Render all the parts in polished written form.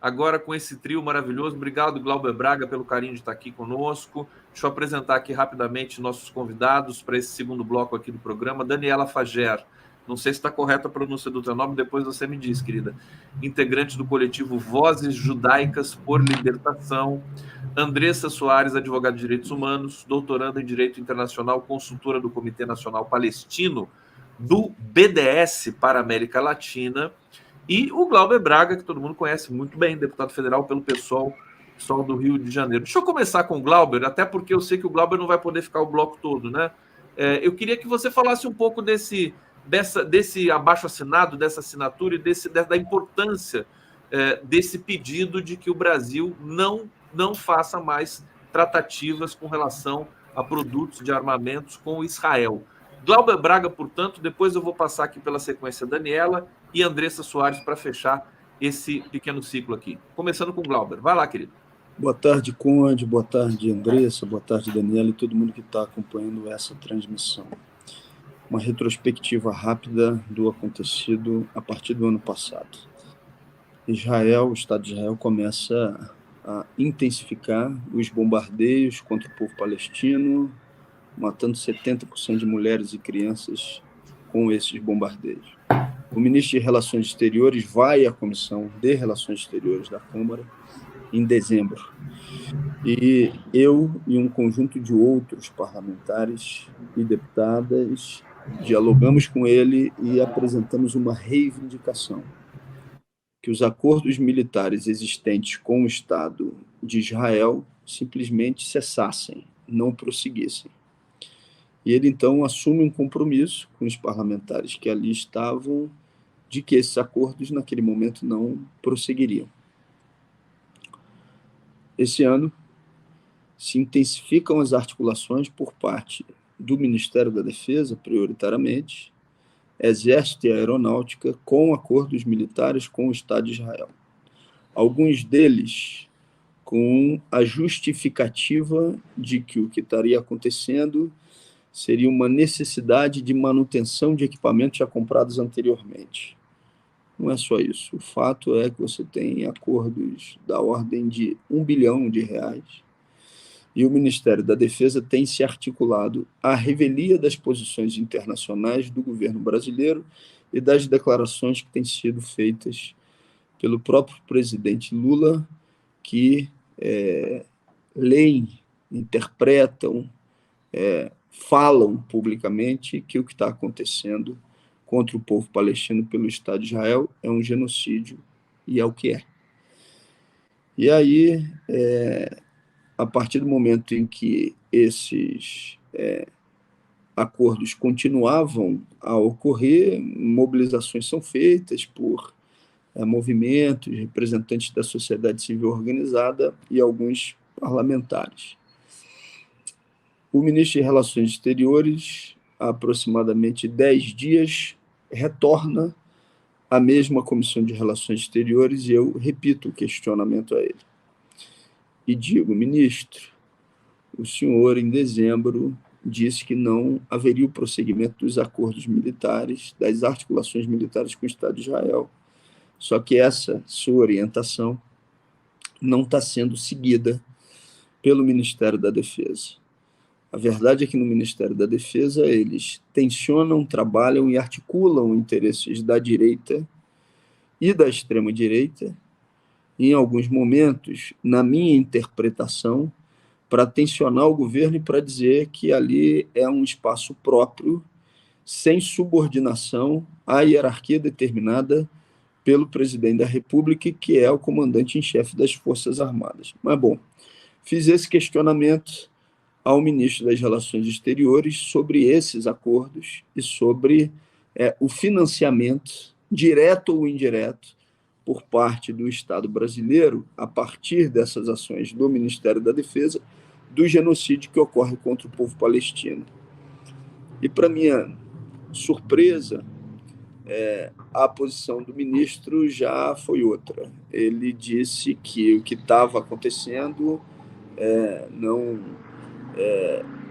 agora com esse trio maravilhoso. Obrigado, Glauber Braga, pelo carinho de estar aqui conosco. Deixa eu apresentar aqui rapidamente nossos convidados para esse segundo bloco aqui do programa. Daniela Fager, não sei se está correta a pronúncia do teu nome, depois você me diz, querida. Integrante do coletivo Vozes Judaicas por Libertação. Andressa Soares, advogada de Direitos Humanos, doutoranda em Direito Internacional, consultora do Comitê Nacional Palestino, do BDS para a América Latina. E o Glauber Braga, que todo mundo conhece muito bem, deputado federal pelo PSOL do Rio de Janeiro. Deixa eu começar com o Glauber, até porque eu sei que o Glauber não vai poder ficar o bloco todo, né? Eu queria que você falasse um pouco desse abaixo-assinado, dessa assinatura e da importância desse pedido de que o Brasil não faça mais tratativas com relação a produtos de armamentos com Israel. Glauber Braga, portanto, depois eu vou passar aqui pela sequência Daniela e Andressa Soares para fechar esse pequeno ciclo aqui. Começando com o Glauber. Vai lá, querido. Boa tarde, Conde. Boa tarde, Andressa. Boa tarde, Daniela e todo mundo que está acompanhando essa transmissão. Uma retrospectiva rápida do acontecido a partir do ano passado. O Estado de Israel começa a intensificar os bombardeios contra o povo palestino, matando 70% de mulheres e crianças com esses bombardeios. O ministro de Relações Exteriores vai à Comissão de Relações Exteriores da Câmara em dezembro. E eu e um conjunto de outros parlamentares e deputadas dialogamos com ele e apresentamos uma reivindicação: que os acordos militares existentes com o Estado de Israel simplesmente cessassem, não prosseguissem. E ele, então, assume um compromisso com os parlamentares que ali estavam de que esses acordos, naquele momento, não prosseguiriam. Esse ano, se intensificam as articulações por parte do Ministério da Defesa, prioritariamente, Exército e Aeronáutica, com acordos militares com o Estado de Israel. Alguns deles com a justificativa de que o que estaria acontecendo seria uma necessidade de manutenção de equipamentos já comprados anteriormente. Não é só isso. O fato é que você tem acordos da ordem de R$1 bilhão, e o Ministério da Defesa tem se articulado à revelia das posições internacionais do governo brasileiro e das declarações que têm sido feitas pelo próprio presidente Lula, que leem, interpretam, falam publicamente que o que está acontecendo contra o povo palestino pelo Estado de Israel é um genocídio, e é o que é. E aí, a partir do momento em que esses acordos continuavam a ocorrer, mobilizações são feitas por movimentos, representantes da sociedade civil organizada e alguns parlamentares. O ministro de Relações Exteriores, há aproximadamente 10 dias, retorna à mesma Comissão de Relações Exteriores e eu repito o questionamento a ele. E digo: ministro, o senhor, em dezembro, disse que não haveria o prosseguimento dos acordos militares, das articulações militares com o Estado de Israel. Só que essa sua orientação não está sendo seguida pelo Ministério da Defesa. A verdade é que no Ministério da Defesa eles tensionam, trabalham e articulam interesses da direita e da extrema-direita, em alguns momentos, na minha interpretação, para tensionar o governo e para dizer que ali é um espaço próprio, sem subordinação à hierarquia determinada pelo presidente da República, que é o comandante em chefe das Forças Armadas. Mas, bom, fiz esse questionamento ao ministro das Relações Exteriores sobre esses acordos e sobre o financiamento, direto ou indireto, por parte do Estado brasileiro, a partir dessas ações do Ministério da Defesa, do genocídio que ocorre contra o povo palestino. E, para minha surpresa, a posição do ministro já foi outra. Ele disse que o que estava acontecendo não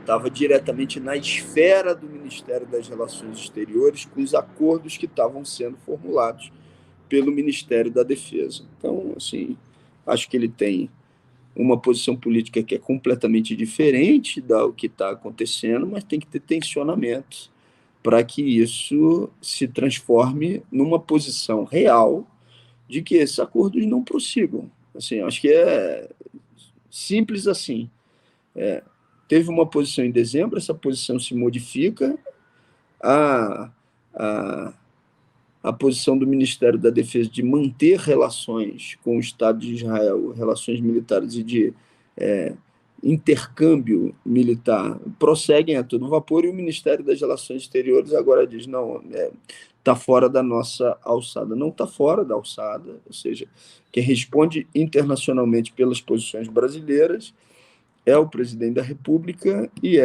estava diretamente na esfera do Ministério das Relações Exteriores, com os acordos que estavam sendo formulados pelo Ministério da Defesa. Então, assim, acho que ele tem uma posição política que é completamente diferente do que está acontecendo, mas tem que ter tensionamento para que isso se transforme numa posição real de que esses acordos não prossigam. Assim, acho que é simples assim. Teve uma posição em dezembro, essa posição se modifica, a, a, a posição do Ministério da Defesa de manter relações com o Estado de Israel, relações militares e de intercâmbio militar, prosseguem a todo vapor, e o Ministério das Relações Exteriores agora diz, não, está fora da nossa alçada. Não está fora da alçada, ou seja, quem responde internacionalmente pelas posições brasileiras é o presidente da República e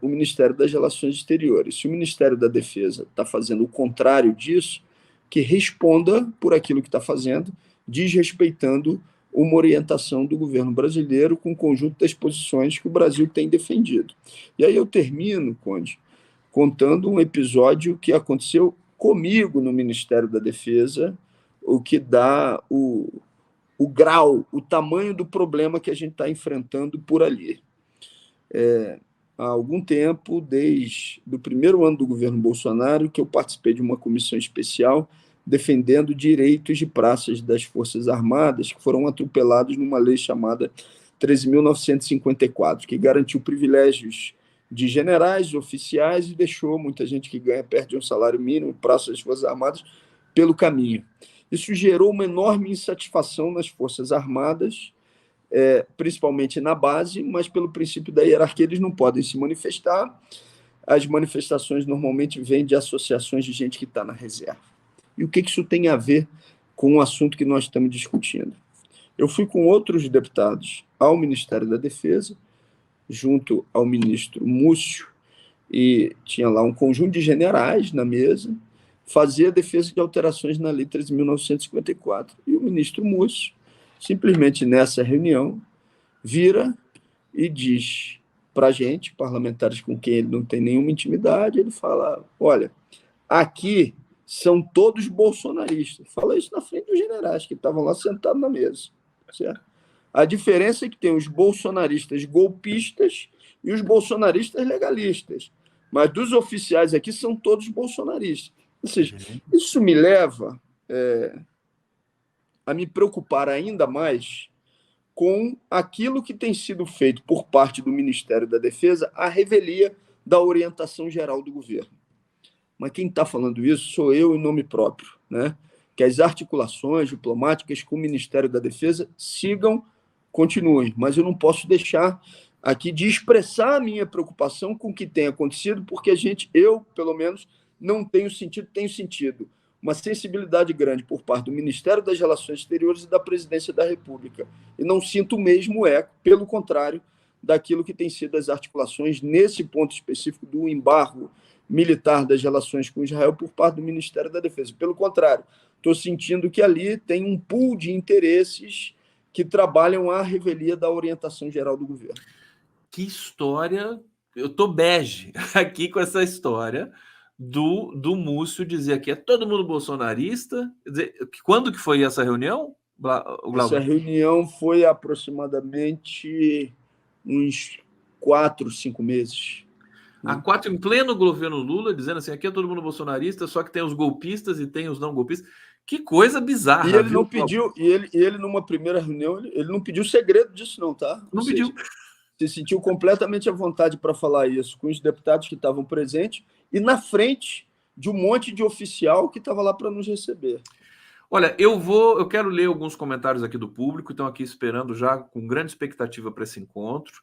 o Ministério das Relações Exteriores. Se o Ministério da Defesa está fazendo o contrário disso, que responda por aquilo que está fazendo, desrespeitando uma orientação do governo brasileiro com o conjunto das posições que o Brasil tem defendido. E aí eu termino, Conde, contando um episódio que aconteceu comigo no Ministério da Defesa, o que dá o grau, o tamanho do problema que a gente está enfrentando por ali. Há algum tempo, desde o primeiro ano do governo Bolsonaro, que eu participei de uma comissão especial defendendo direitos de praças das Forças Armadas que foram atropelados numa lei chamada 13.954, que garantiu privilégios de generais, oficiais, e deixou muita gente que ganha perto de um salário mínimo, praças das Forças Armadas, pelo caminho. Isso gerou uma enorme insatisfação nas Forças Armadas, principalmente na base, mas pelo princípio da hierarquia eles não podem se manifestar. As manifestações normalmente vêm de associações de gente que está na reserva. E o que isso tem a ver com o assunto que nós estamos discutindo? Eu fui com outros deputados ao Ministério da Defesa, junto ao ministro Múcio, e tinha lá um conjunto de generais na mesa, fazia a defesa de alterações na Lei 13.954. E o ministro Múcio, simplesmente nessa reunião, vira e diz para a gente, parlamentares com quem ele não tem nenhuma intimidade, ele fala, olha, aqui são todos bolsonaristas. Fala isso na frente dos generais que estavam lá sentados na mesa. Certo? A diferença é que tem os bolsonaristas golpistas e os bolsonaristas legalistas. Mas dos oficiais aqui são todos bolsonaristas. Ou seja, isso me leva a me preocupar ainda mais com aquilo que tem sido feito por parte do Ministério da Defesa à revelia da orientação geral do governo. Mas quem está falando isso sou eu em nome próprio, né? Que as articulações diplomáticas com o Ministério da Defesa continuem, mas eu não posso deixar aqui de expressar a minha preocupação com o que tem acontecido, porque eu, pelo menos, não tenho sentido uma sensibilidade grande por parte do Ministério das Relações Exteriores e da Presidência da República. E não sinto o mesmo eco, pelo contrário, daquilo que tem sido as articulações nesse ponto específico do embargo militar das relações com Israel por parte do Ministério da Defesa. Pelo contrário, estou sentindo que ali tem um pool de interesses que trabalham à revelia da orientação geral do governo. Que história! Eu estou bege aqui com essa história do Múcio dizer que é todo mundo bolsonarista. Quando que foi essa reunião, Glauber? Essa reunião foi aproximadamente uns 4, 5 meses. Em pleno governo Lula, dizendo assim, aqui é todo mundo bolsonarista, só que tem os golpistas e tem os não golpistas. Que coisa bizarra. E ele não pediu, ele numa primeira reunião, ele não pediu segredo disso não, tá? Não pediu. Se sentiu completamente à vontade para falar isso com os deputados que estavam presentes e na frente de um monte de oficial que estava lá para nos receber. Olha, eu quero ler alguns comentários aqui do público, estão aqui esperando já com grande expectativa para esse encontro.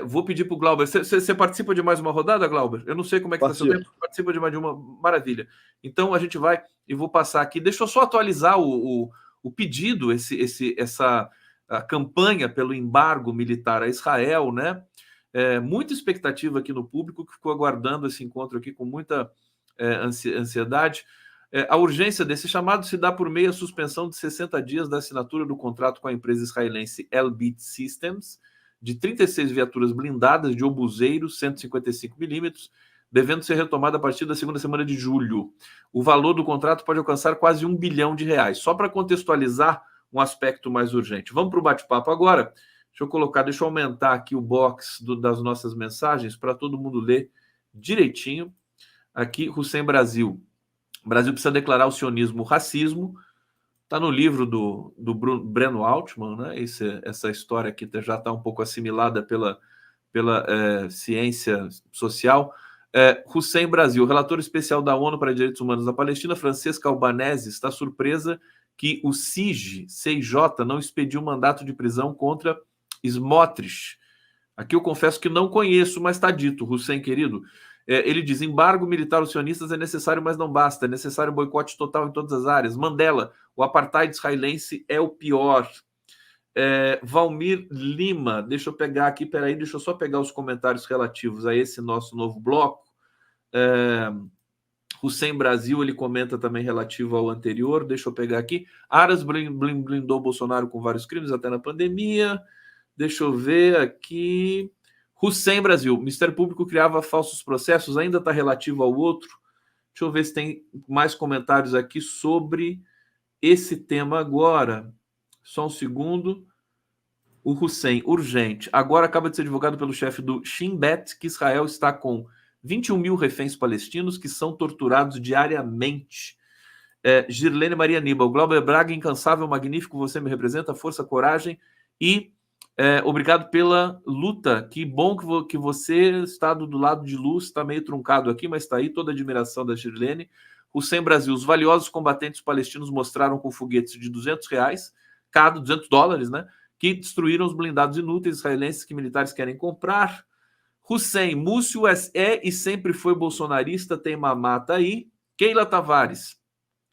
Vou pedir para o Glauber. Você participa de mais uma rodada, Glauber? Eu não sei como é que está seu tempo. Participa de mais de uma. Maravilha. Então a gente vai e vou passar aqui. Deixa eu só atualizar o pedido, essa a campanha pelo embargo militar a Israel, né? Muita expectativa aqui no público que ficou aguardando esse encontro aqui com muita ansiedade. A urgência desse chamado se dá por meio à suspensão de 60 dias da assinatura do contrato com a empresa israelense Elbit Systems, de 36 viaturas blindadas de obuseiros 155 milímetros, devendo ser retomada a partir da segunda semana de julho. O valor do contrato pode alcançar quase R$1 bilhão. Só para contextualizar um aspecto mais urgente. Vamos para o bate-papo agora. Deixa eu aumentar aqui o box das nossas mensagens para todo mundo ler direitinho. Aqui, Hussein Brasil. O Brasil precisa declarar o sionismo racismo. Está no livro do Breno Altman, né? Essa história aqui já está um pouco assimilada pela ciência social. Hussein Brasil, relator especial da ONU para Direitos Humanos da Palestina, Francesca Albanese, está surpresa que o CIJ não expediu mandato de prisão contra Smotrich. Aqui eu confesso que não conheço, mas está dito, Hussein, querido. Ele diz, embargo militar aos sionistas é necessário, mas não basta. É necessário boicote total em todas as áreas. Mandela, o apartheid israelense é o pior. Valmir Lima, deixa eu pegar aqui, deixa eu só pegar os comentários relativos a esse nosso novo bloco. Hussein Brasil, ele comenta também relativo ao anterior, deixa eu pegar aqui. Aras blindou Bolsonaro com vários crimes, até na pandemia. Deixa eu ver aqui. Hussein Brasil, o Ministério Público criava falsos processos, ainda está relativo ao outro. Deixa eu ver se tem mais comentários aqui sobre esse tema agora. Só um segundo. O Hussein, urgente. Agora acaba de ser divulgado pelo chefe do Shin Bet que Israel está com 21 mil reféns palestinos que são torturados diariamente. Girlene Maria Aníbal, Glauber Braga, incansável, magnífico, você me representa, força, coragem e obrigado pela luta. Que bom que você está do lado de luz, está meio truncado aqui, mas está aí, toda a admiração da Girlene. Hussein Brasil, os valiosos combatentes palestinos mostraram com foguetes de R$200, cada $200, né? Que destruíram os blindados inúteis israelenses que militares querem comprar. Hussein, Múcio e sempre foi bolsonarista, tem mamata aí. Keila Tavares,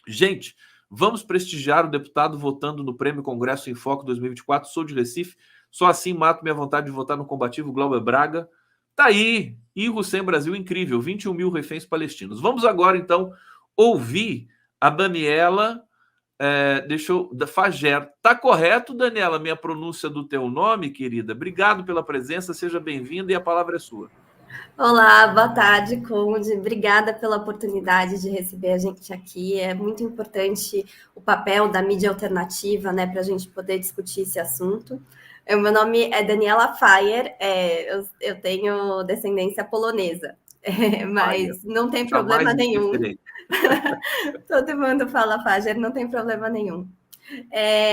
gente, vamos prestigiar o deputado votando no Prêmio Congresso em Foco 2024. Sou de Recife, só assim mato minha vontade de votar no combativo Glauber Braga. Tá aí. E Hussein Brasil, incrível, 21 mil reféns palestinos. Vamos agora, então, ouvir a Daniela Fager. Tá correto, Daniela, minha pronúncia do teu nome, querida? Obrigado pela presença, seja bem-vinda e a palavra é sua. Olá, boa tarde, Conde. Obrigada pela oportunidade de receber a gente aqui. É muito importante o papel da mídia alternativa, né, para a gente poder discutir esse assunto. Meu nome é Daniela Fayer, eu tenho descendência polonesa, mas não tem problema nenhum. Todo mundo fala Fayer, não tem problema nenhum.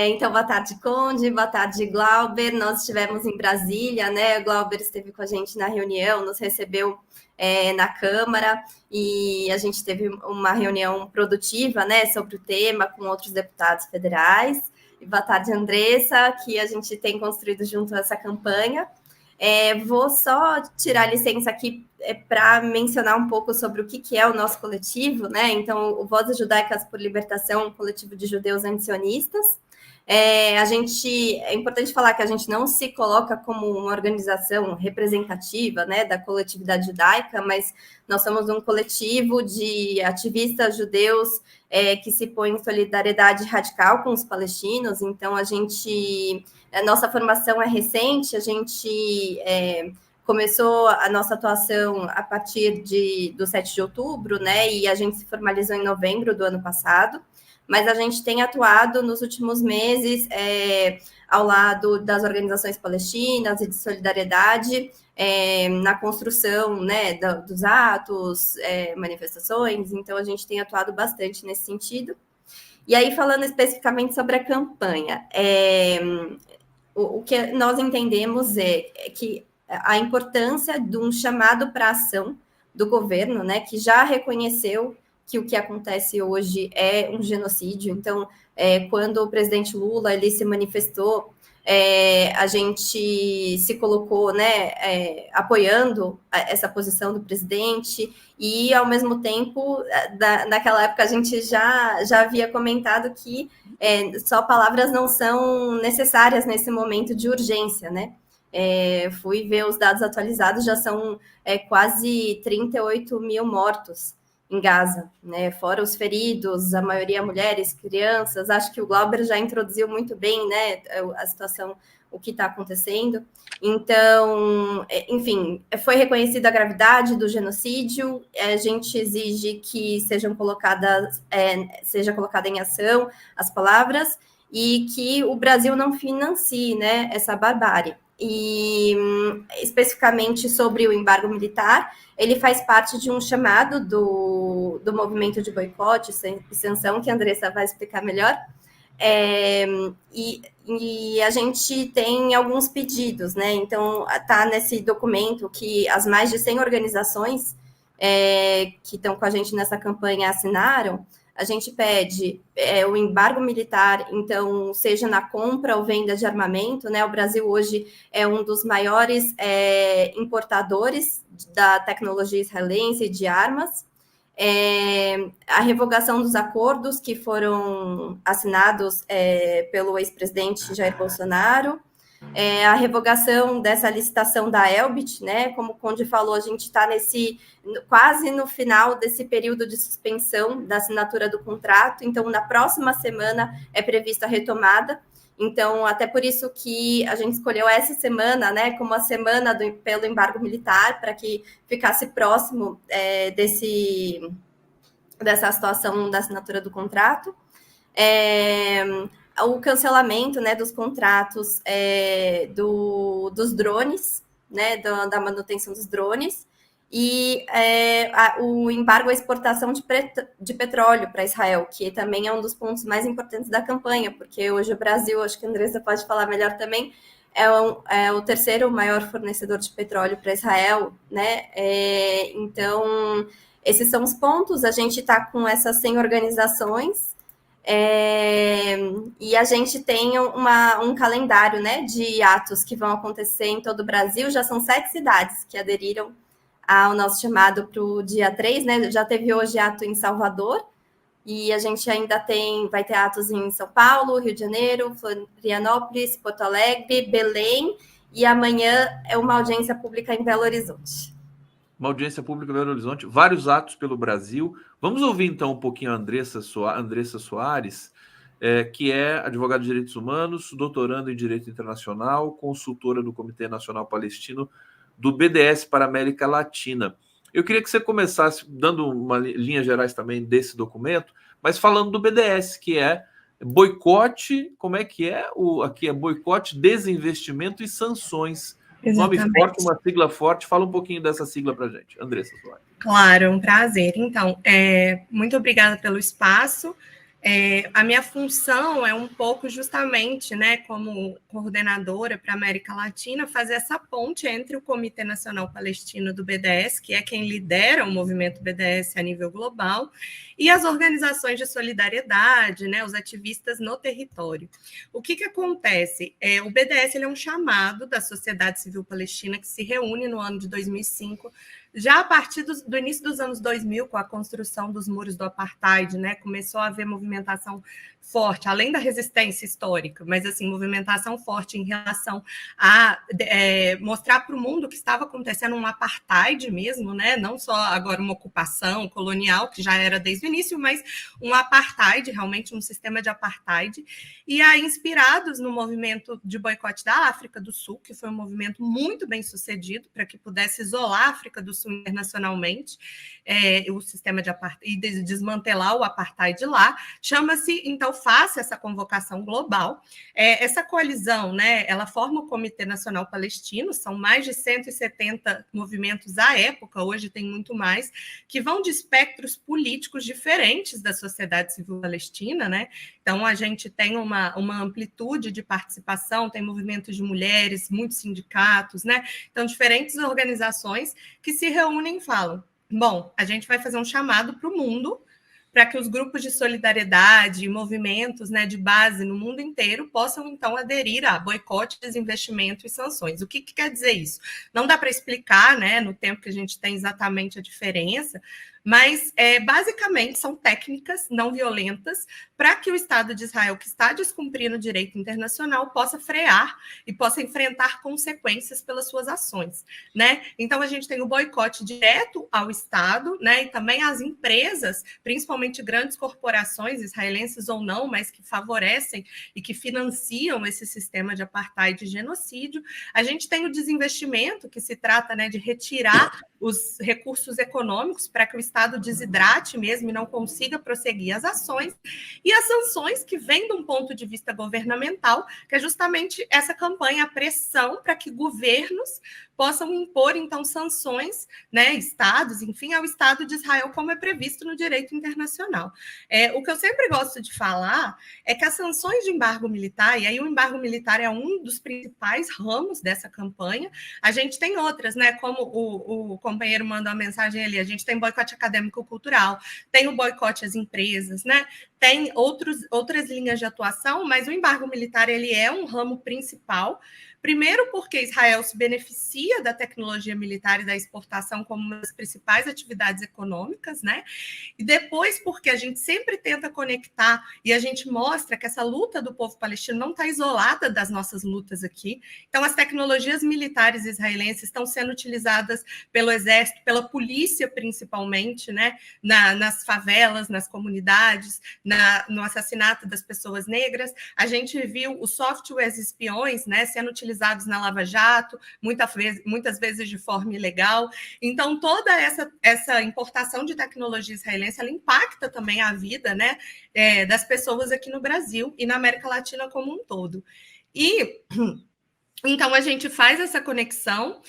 Então, boa tarde, Conde, boa tarde, Glauber. Nós estivemos em Brasília, né? O Glauber esteve com a gente na reunião, nos recebeu na Câmara e a gente teve uma reunião produtiva, né, sobre o tema com outros deputados federais. E boa tarde, Andressa, que a gente tem construído junto essa campanha. Vou só tirar licença aqui para mencionar um pouco sobre o que é o nosso coletivo, né? Então, o Vozes Judaicas por Libertação, um coletivo de judeus antisionistas. É importante falar que a gente não se coloca como uma organização representativa, né, da coletividade judaica, mas nós somos um coletivo de ativistas judeus que se põe em solidariedade radical com os palestinos. Então, a nossa formação é recente, a gente começou a nossa atuação a partir do 7 de outubro, né, e a gente se formalizou em novembro do ano passado, mas a gente tem atuado nos últimos meses ao lado das organizações palestinas e de solidariedade na construção, né, dos atos, manifestações. Então, a gente tem atuado bastante nesse sentido. E aí, falando especificamente sobre a campanha, o que nós entendemos é que a importância de um chamado para ação do governo, né, que já reconheceu que o que acontece hoje é um genocídio. Então, quando o presidente Lula ele se manifestou, a gente se colocou, né, apoiando essa posição do presidente e, ao mesmo tempo, naquela época a gente já havia comentado que só palavras não são necessárias nesse momento de urgência, né? Fui ver os dados atualizados, já são quase 38 mil mortos. em Gaza, né? Fora os feridos, a maioria mulheres, crianças. Acho que o Glauber já introduziu muito bem, né, a situação, o que está acontecendo. Então, enfim, foi reconhecida a gravidade do genocídio. A gente exige que seja colocada em ação as palavras e que o Brasil não financie, né, essa barbárie. E especificamente sobre o embargo militar, ele faz parte de um chamado do movimento de boicote e sanção, que a Andressa vai explicar melhor. E a gente tem alguns pedidos, né? Então, está nesse documento que as mais de 100 organizações que estão com a gente nessa campanha assinaram. A gente pede o embargo militar, então, seja na compra ou venda de armamento, né? O Brasil hoje é um dos maiores importadores da tecnologia israelense de armas. A revogação dos acordos que foram assinados pelo ex-presidente Jair Bolsonaro, a revogação dessa licitação da Elbit, né? Como o Conde falou, a gente está quase no final desse período de suspensão da assinatura do contrato, então na próxima semana é prevista a retomada. Então, até por isso que a gente escolheu essa semana, né, como a semana pelo embargo militar, para que ficasse próximo dessa situação da assinatura do contrato. O cancelamento, né, dos contratos dos drones, né, da manutenção dos drones, e o embargo à exportação de petróleo para Israel, que também é um dos pontos mais importantes da campanha, porque hoje o Brasil, acho que a Andressa pode falar melhor também, é o terceiro maior fornecedor de petróleo para Israel, né? Então, esses são os pontos. A gente está com essas 100 organizações, e a gente tem um calendário, né, de atos que vão acontecer em todo o Brasil. Já são 7 cidades que aderiram ao nosso chamado para o dia 3, né? Já teve hoje ato em Salvador, e a gente ainda vai ter atos em São Paulo, Rio de Janeiro, Florianópolis, Porto Alegre, Belém, e amanhã é uma audiência pública em Belo Horizonte. Uma audiência pública em Belo Horizonte, vários atos pelo Brasil. Vamos ouvir então um pouquinho a Andressa Soares, que é advogada de direitos humanos, doutoranda em direito internacional, consultora do Comitê Nacional Palestino do BDS para a América Latina. Eu queria que você começasse dando uma linhas gerais também desse documento, mas falando do BDS, que é boicote, como é que é? Aqui é boicote, desinvestimento e sanções. Exatamente. Nome forte, uma sigla forte. Fala um pouquinho dessa sigla para a gente. Andressa Soares. Claro, um prazer. Então, muito obrigada pelo espaço. A minha função é um pouco justamente, né, como coordenadora para a América Latina, fazer essa ponte entre o Comitê Nacional Palestino do BDS, que é quem lidera o movimento BDS a nível global, e as organizações de solidariedade, né, os ativistas no território. O que acontece? O BDS ele é um chamado da sociedade civil palestina que se reúne no ano de 2005, já a partir do início dos anos 2000, com a construção dos muros do apartheid, né, começou a haver movimentação forte, além da resistência histórica, mas assim, movimentação forte em relação a mostrar para o mundo que estava acontecendo um apartheid mesmo, né, não só agora uma ocupação colonial, que já era desde o início, mas um apartheid, realmente um sistema de apartheid, e aí inspirados no movimento de boicote da África do Sul, que foi um movimento muito bem sucedido para que pudesse isolar a África do Sul internacionalmente, o sistema de apartheid, e desmantelar o apartheid lá, chama-se, então, faça essa convocação global. Essa coalizão, né, ela forma o Comitê Nacional Palestino, são mais de 170 movimentos à época, hoje tem muito mais, que vão de espectros políticos diferentes da sociedade civil palestina, né? Então, a gente tem uma amplitude de participação, tem movimentos de mulheres, muitos sindicatos, né? Então, diferentes organizações que se reúnem e falam, bom, a gente vai fazer um chamado para o mundo para que os grupos de solidariedade e movimentos, né, de base no mundo inteiro possam, então, aderir a boicote, desinvestimento e sanções. O que quer dizer isso? Não dá para explicar, né, no tempo que a gente tem exatamente a diferença, Mas, basicamente, são técnicas não violentas para que o Estado de Israel, que está descumprindo o direito internacional, possa frear e possa enfrentar consequências pelas suas ações, né? Então, a gente tem o boicote direto ao Estado, né? E também às empresas, principalmente grandes corporações, israelenses ou não, mas que favorecem e que financiam esse sistema de apartheid e genocídio. A gente tem o desinvestimento, que se trata, né, de retirar os recursos econômicos para que o Estado desidrate mesmo e não consiga prosseguir as ações, e as sanções, que vêm de um ponto de vista governamental, que é justamente essa campanha, a pressão para que governos possam impor, então, sanções, né, estados, enfim, ao Estado de Israel, como é previsto no direito internacional. O que eu sempre gosto de falar é que as sanções de embargo militar, e aí o embargo militar é um dos principais ramos dessa campanha, a gente tem outras, né, como o companheiro mandou a mensagem ali, a gente tem boicote acadêmico-cultural, tem o boicote às empresas, né, tem outras linhas de atuação, mas o embargo militar ele é um ramo principal. Primeiro, porque Israel se beneficia da tecnologia militar e da exportação como uma das principais atividades econômicas, né? E depois, porque a gente sempre tenta conectar e a gente mostra que essa luta do povo palestino não está isolada das nossas lutas aqui. Então, as tecnologias militares israelenses estão sendo utilizadas pelo exército, pela polícia, principalmente, né? Nas favelas, nas comunidades, no assassinato das pessoas negras. A gente viu os softwares espiões, né, sendo utilizados na Lava Jato, muitas vezes de forma ilegal. Então, toda essa importação de tecnologia israelense, ela impacta também a vida, né, das pessoas aqui no Brasil e na América Latina como um todo. E, então, a gente faz essa conexão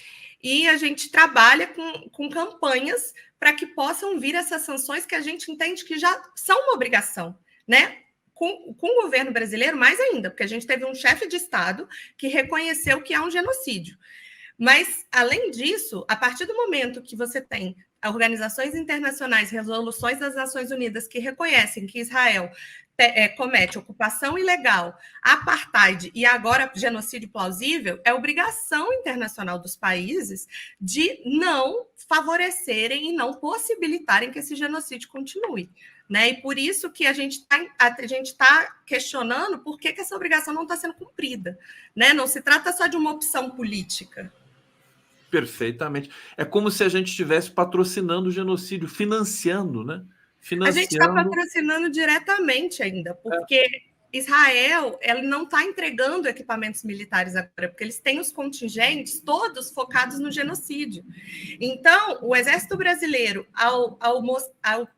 e a gente trabalha com campanhas para que possam vir essas sanções que a gente entende que já são uma obrigação, né? Com o governo brasileiro, mais ainda, porque a gente teve um chefe de Estado que reconheceu que há um genocídio. Mas, além disso, a partir do momento que você tem organizações internacionais, resoluções das Nações Unidas que reconhecem que Israel comete ocupação ilegal, apartheid e agora genocídio plausível, é obrigação internacional dos países de não favorecerem e não possibilitarem que esse genocídio continue. Né? E por isso que a gente está questionando por que essa obrigação não está sendo cumprida. Né? Não se trata só de uma opção política. Perfeitamente. É como se a gente estivesse patrocinando o genocídio, financiando, né? A gente está patrocinando diretamente ainda, porque Israel ele não está entregando equipamentos militares agora, porque eles têm os contingentes todos focados no genocídio. Então, o Exército Brasileiro, ao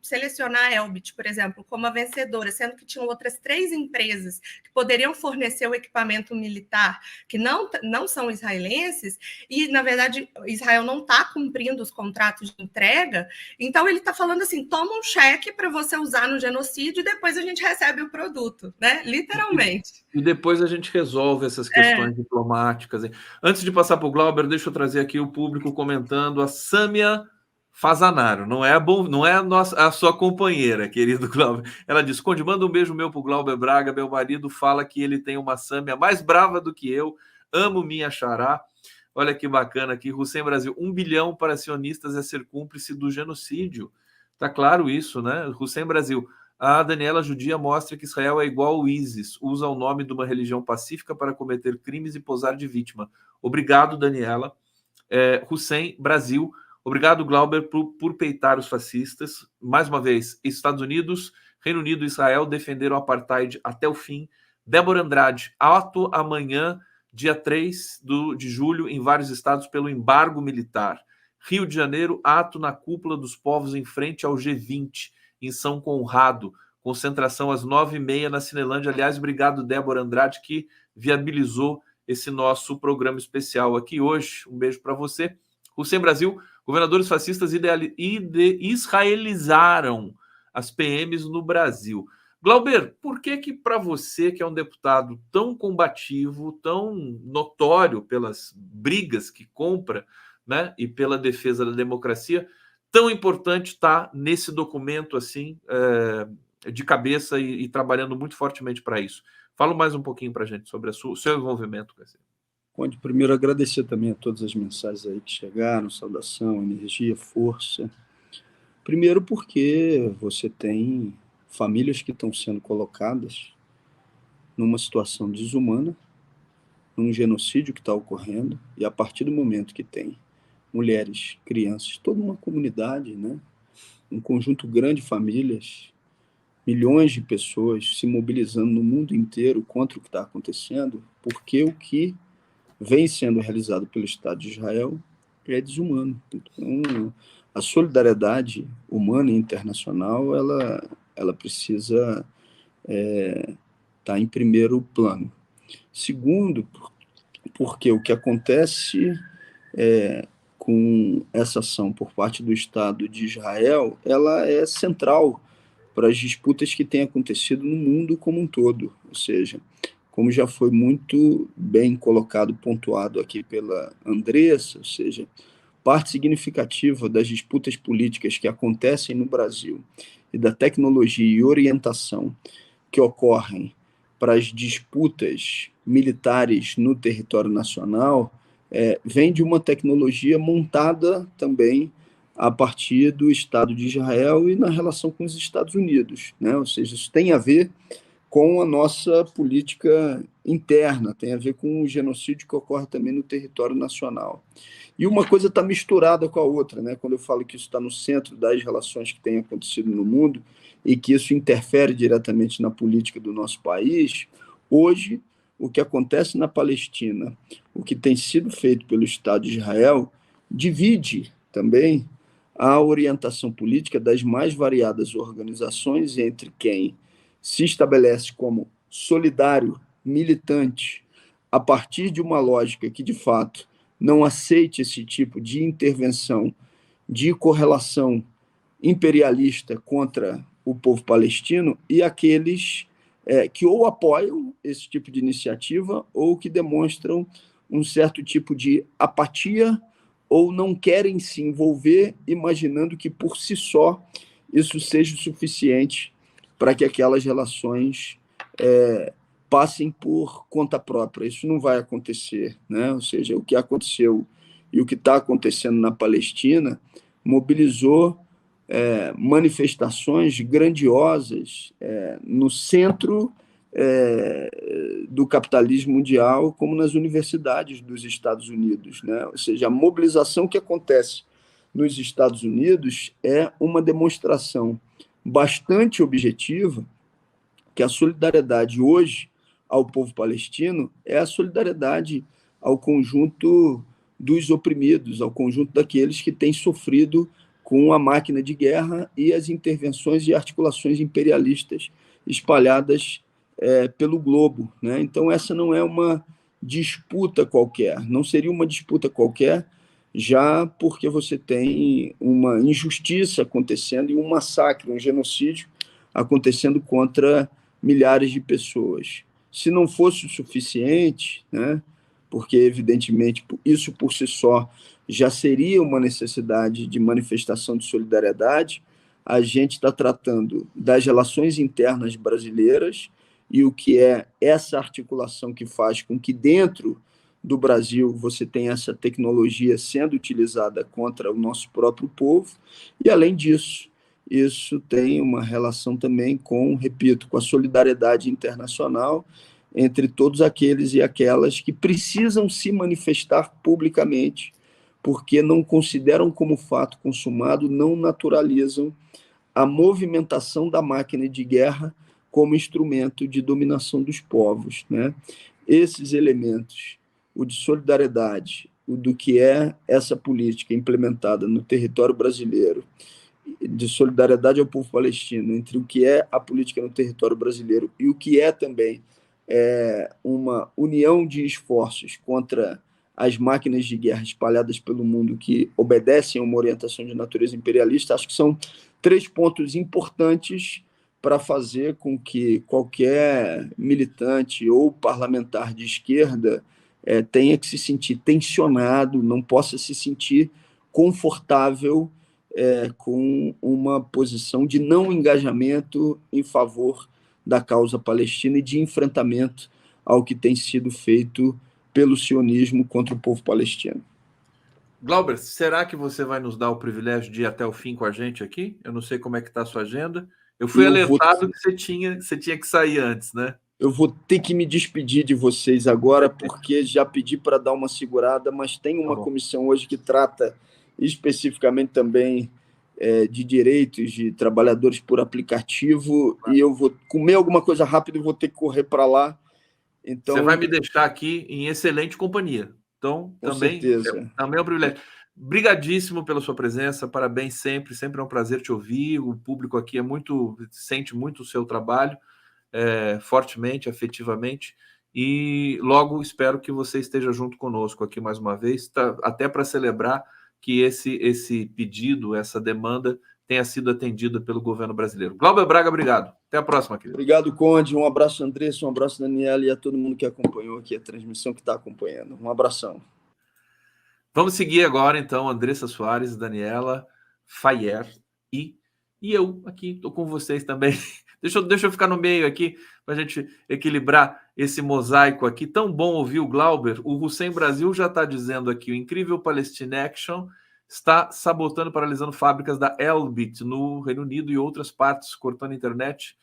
selecionar a Elbit, por exemplo, como a vencedora, sendo que tinham outras 3 empresas que poderiam fornecer o equipamento militar, que não são israelenses, e, na verdade, Israel não está cumprindo os contratos de entrega, então ele está falando assim, toma um cheque para você usar no genocídio e depois a gente recebe o produto, né? Literalmente. E depois a gente resolve essas questões diplomáticas. Antes de passar para o Glauber, deixa eu trazer aqui o público comentando. A Sâmia Fazanaro, não é a sua companheira, querido Glauber. Ela diz, Conde, manda um beijo meu para o Glauber Braga, meu marido fala que ele tem uma Sâmia mais brava do que eu, amo minha xará. Olha que bacana aqui, Hussein Brasil, 1 bilhão para sionistas é ser cúmplice do genocídio. Tá claro isso, né? Hussein Brasil, a Daniela Judia mostra que Israel é igual ao ISIS, usa o nome de uma religião pacífica para cometer crimes e posar de vítima. Obrigado, Daniela. Hussein, Brasil. Obrigado, Glauber, por peitar os fascistas. Mais uma vez, Estados Unidos, Reino Unido e Israel defenderam o apartheid até o fim. Débora Andrade, ato amanhã, dia 3 de julho, em vários estados, pelo embargo militar. Rio de Janeiro, ato na cúpula dos povos em frente ao G20. Em São Conrado, concentração às 9h30 na Cinelândia. Aliás, obrigado, Débora Andrade, que viabilizou esse nosso programa especial aqui hoje. Um beijo para você. Hussein Brasil, governadores fascistas israelizaram as PMs no Brasil. Glauber, por que para você, que é um deputado tão combativo, tão notório pelas brigas que compra, né, e pela defesa da democracia, tão importante estar nesse documento assim, de cabeça e trabalhando muito fortemente para isso? Fala mais um pouquinho para a gente sobre o seu envolvimento com isso. Conde, primeiro agradecer também a todas as mensagens aí que chegaram, saudação, energia, força. Primeiro porque você tem famílias que estão sendo colocadas numa situação desumana, num genocídio que está ocorrendo, e a partir do momento que tem mulheres, crianças, toda uma comunidade, né? Um conjunto grande de famílias, milhões de pessoas se mobilizando no mundo inteiro contra o que está acontecendo, porque o que vem sendo realizado pelo Estado de Israel é desumano. Então, a solidariedade humana e internacional, ela precisa estar em primeiro plano. Segundo, porque o que acontece com essa ação por parte do Estado de Israel, ela é central para as disputas que têm acontecido no mundo como um todo. Ou seja, como já foi muito bem colocado, pontuado aqui pela Andressa, ou seja, parte significativa das disputas políticas que acontecem no Brasil e da tecnologia e orientação que ocorrem para as disputas militares no território nacional vem de uma tecnologia montada também a partir do Estado de Israel e na relação com os Estados Unidos, né? Ou seja, isso tem a ver com a nossa política interna, tem a ver com o genocídio que ocorre também no território nacional. E uma coisa está misturada com a outra, né? Quando eu falo que isso está no centro das relações que têm acontecido no mundo e que isso interfere diretamente na política do nosso país, hoje, o que acontece na Palestina, o que tem sido feito pelo Estado de Israel, divide também a orientação política das mais variadas organizações entre quem se estabelece como solidário, militante, a partir de uma lógica que, de fato, não aceite esse tipo de intervenção, de correlação imperialista contra o povo palestino, e aqueles que ou apoiam esse tipo de iniciativa ou que demonstram um certo tipo de apatia ou não querem se envolver, imaginando que, por si só, isso seja o suficiente para que aquelas relações passem por conta própria. Isso não vai acontecer, né? Ou seja, o que aconteceu e o que está acontecendo na Palestina mobilizou manifestações grandiosas no centro do capitalismo mundial, como nas universidades dos Estados Unidos, né? Ou seja, a mobilização que acontece nos Estados Unidos é uma demonstração bastante objetiva que a solidariedade hoje ao povo palestino é a solidariedade ao conjunto dos oprimidos, ao conjunto daqueles que têm sofrido com a máquina de guerra e as intervenções e articulações imperialistas espalhadas pelo globo, né? Então, essa não é uma disputa qualquer, não seria uma disputa qualquer, já porque você tem uma injustiça acontecendo e um massacre, um genocídio acontecendo contra milhares de pessoas. Se não fosse o suficiente, né, porque, evidentemente, isso por si só já seria uma necessidade de manifestação de solidariedade, a gente está tratando das relações internas brasileiras e o que é essa articulação que faz com que dentro do Brasil você tenha essa tecnologia sendo utilizada contra o nosso próprio povo, e, além disso, isso tem uma relação também com, repito, com a solidariedade internacional entre todos aqueles e aquelas que precisam se manifestar publicamente, porque não consideram como fato consumado, não naturalizam a movimentação da máquina de guerra como instrumento de dominação dos povos, né? Esses elementos, o de solidariedade, o do que é essa política implementada no território brasileiro, de solidariedade ao povo palestino, entre o que é a política no território brasileiro e o que é também uma união de esforços contra as máquinas de guerra espalhadas pelo mundo que obedecem a uma orientação de natureza imperialista, acho que são 3 pontos importantes para fazer com que qualquer militante ou parlamentar de esquerda tenha que se sentir tensionado, não possa se sentir confortável com uma posição de não engajamento em favor da causa palestina e de enfrentamento ao que tem sido feito pelo sionismo contra o povo palestino. Glauber, será que você vai nos dar o privilégio de ir até o fim com a gente aqui? Eu não sei como é que está a sua agenda. Eu fui alertado que você tinha que sair antes, né? Eu vou ter que me despedir de vocês agora, porque já pedi para dar uma segurada, mas tem uma comissão hoje que trata especificamente também de direitos de trabalhadores por aplicativo, e eu vou comer alguma coisa rápido e vou ter que correr para lá. Então, você vai me deixar aqui em excelente companhia. Então, também é um privilégio. Brigadíssimo pela sua presença, parabéns sempre é um prazer te ouvir. O público aqui sente muito o seu trabalho, fortemente, afetivamente, e logo espero que você esteja junto conosco aqui mais uma vez, até para celebrar que esse pedido, essa demanda tenha sido atendida pelo governo brasileiro. Glauber Braga, obrigado. Até a próxima, querido. Obrigado, Conde. Um abraço, Andressa, um abraço, Daniela, e a todo mundo que acompanhou aqui a transmissão, que está acompanhando. Um abração. Vamos seguir agora, então, Andressa Soares, Daniela Fayer e eu aqui, estou com vocês também. Deixa eu ficar no meio aqui, para a gente equilibrar esse mosaico aqui. Tão bom ouvir o Glauber. O Hussein Brasil já está dizendo aqui, o incrível Palestine Action está sabotando, paralisando fábricas da Elbit no Reino Unido e outras partes, cortando a internet,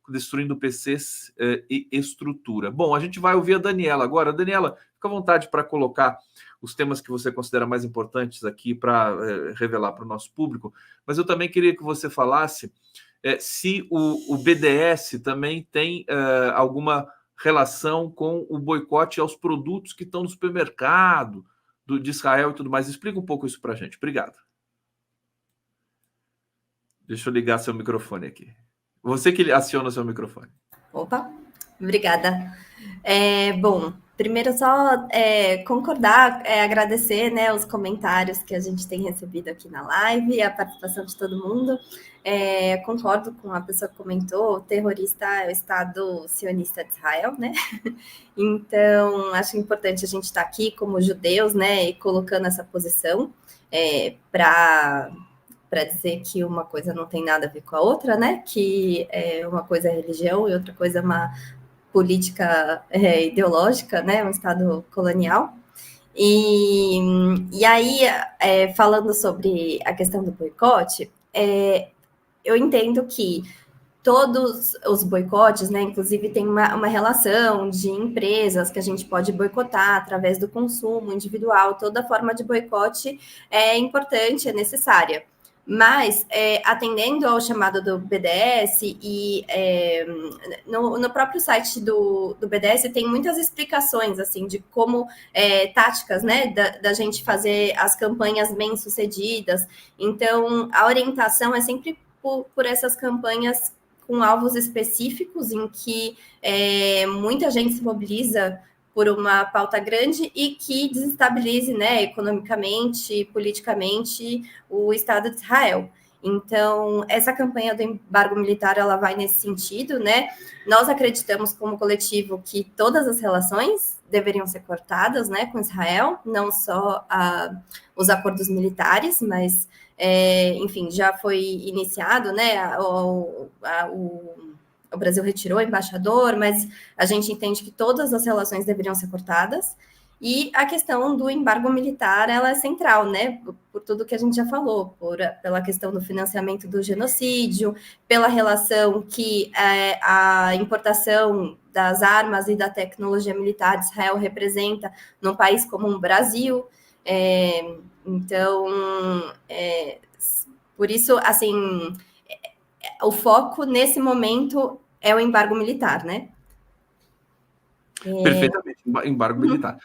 destruindo PCs e estrutura. Bom, a gente vai ouvir a Daniela agora. Daniela, fica à vontade para colocar os temas que você considera mais importantes aqui para revelar para o nosso público, mas eu também queria que você falasse se o BDS também tem alguma relação com o boicote aos produtos que estão no supermercado de Israel e tudo mais. Explica um pouco isso para a gente. Obrigado. Deixa eu ligar seu microfone aqui. Você que aciona seu microfone. Opa, obrigada. Bom, primeiro só concordar, agradecer, né, os comentários que a gente tem recebido aqui na live, a participação de todo mundo. Concordo com a pessoa que comentou, o terrorista é o Estado sionista de Israel, né? Então, acho importante a gente estar aqui como judeus, né, e colocando essa posição para dizer que uma coisa não tem nada a ver com a outra, né? Que uma coisa é religião e outra coisa é uma política ideológica, né? Um Estado colonial. E aí, falando sobre a questão do boicote, eu entendo que todos os boicotes, né, inclusive tem uma relação de empresas que a gente pode boicotar através do consumo individual, toda forma de boicote é importante, é necessária. Mas, atendendo ao chamado do BDS, e no próprio site do BDS tem muitas explicações, assim, de como táticas, né, da gente fazer as campanhas bem-sucedidas. Então, a orientação é sempre por essas campanhas com alvos específicos, em que muita gente se mobiliza por uma pauta grande e que desestabilize, né, economicamente, politicamente, o Estado de Israel. Então, essa campanha do embargo militar, ela vai nesse sentido, né? Nós acreditamos, como coletivo, que todas as relações deveriam ser cortadas, né, com Israel, não só os acordos militares, mas, enfim, já foi iniciado, né, o Brasil retirou o embaixador, mas a gente entende que todas as relações deveriam ser cortadas. E a questão do embargo militar, ela é central, né? Por tudo que a gente já falou, pela questão do financiamento do genocídio, pela relação que a importação das armas e da tecnologia militar de Israel representa num país como o Brasil. Então, por isso, assim, o foco nesse momento é o embargo militar, né? Perfeitamente, embargo militar.